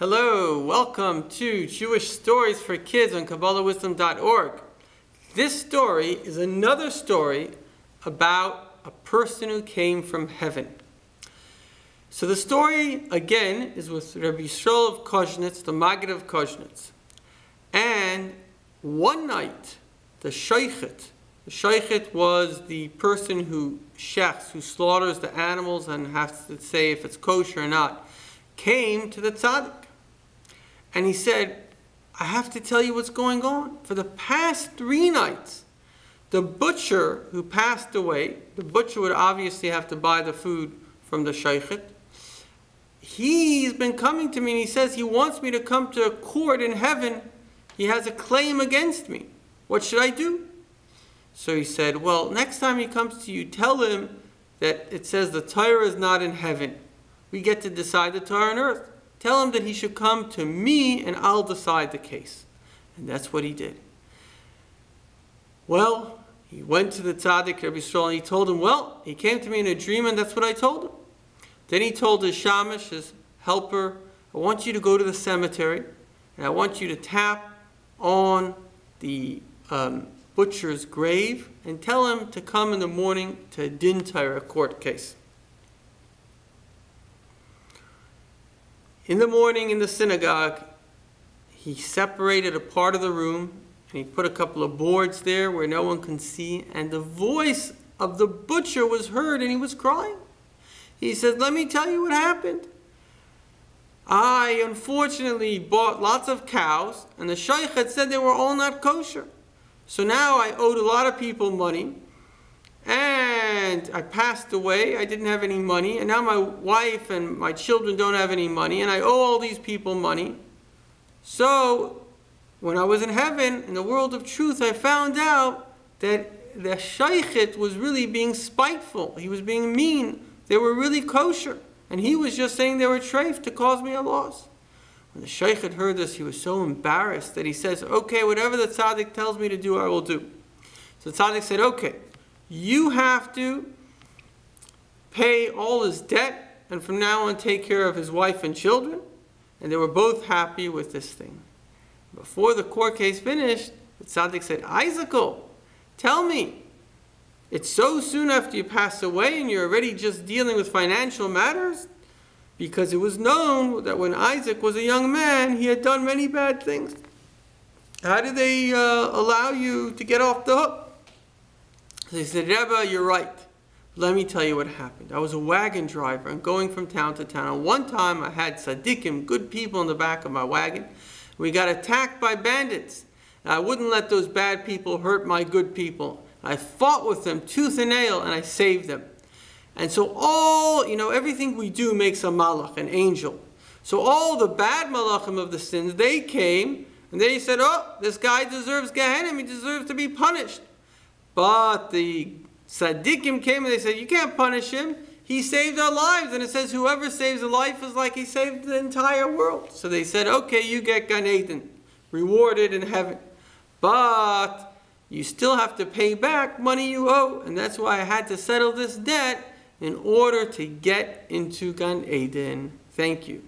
Hello, welcome to Jewish Stories for Kids on KabbalahWisdom.org. This story is another story about a person who came from heaven. So the story, again, is with Rabbi Yisrael of Koznitz, the Maggid of Koznitz. And one night, the Shaychet was the person who shechs, who slaughters the animals and has to say if it's kosher or not, came to the tzaddik. And he said, I have to tell you what's going on. For the past 3 nights, the butcher who passed away, the butcher would obviously have to buy the food from the Shaychet. He's been coming to me and he says he wants me to come to a court in heaven. He has a claim against me. What should I do? So he said, well, next time he comes to you, tell him that it says the Torah is not in heaven. We get to decide the Torah on earth. Tell him that he should come to me and I'll decide the case. And that's what he did. Well, he went to the tzaddik, Rabbi Yisrael, and he told him, well, he came to me in a dream and that's what I told him. Then he told his shamash, his helper, I want you to go to the cemetery and I want you to tap on the butcher's grave and tell him to come in the morning to a din Torah court case. In the morning in the synagogue, he separated a part of the room and he put a couple of boards there where no one can see, and the voice of the butcher was heard and he was crying. He said, let me tell you what happened. I unfortunately bought lots of cows and the Shaychet said they were all not kosher. So now I owed a lot of people money and I passed away. I didn't have any money, and now my wife and my children don't have any money, and I owe all these people money. So when I was in heaven, in the world of truth, I found out that the Shaychet was really being spiteful. He was being mean. They were really kosher, and he was just saying they were treif to cause me a loss. When the Shaychet heard this, he was so embarrassed that he says, okay, whatever the tzaddik tells me to do, I will do. So the tzaddik said, okay, you have to pay all his debt and from now on take care of his wife and children. And they were both happy with this thing. Before the court case finished, the tzaddik said, Isaac'll, tell me, it's so soon after you pass away and you're already just dealing with financial matters? Because it was known that when Isaac was a young man, he had done many bad things. How did they allow you to get off the hook? They said, Rebbe, you're right. Let me tell you what happened. I was a wagon driver and going from town to town. And one time I had tzaddikim, good people in the back of my wagon. We got attacked by bandits. And I wouldn't let those bad people hurt my good people. I fought with them tooth and nail and I saved them. And so everything we do makes a malach, an angel. So all the bad malachim of the sins, they came and they said, oh, this guy deserves Gehenna, he deserves to be punished. But the tzaddikim came and they said, you can't punish him. He saved our lives. And it says whoever saves a life is like he saved the entire world. So they said, okay, you get Gan Eden, rewarded in heaven. But you still have to pay back money you owe. And that's why I had to settle this debt in order to get into Gan Eden. Thank you.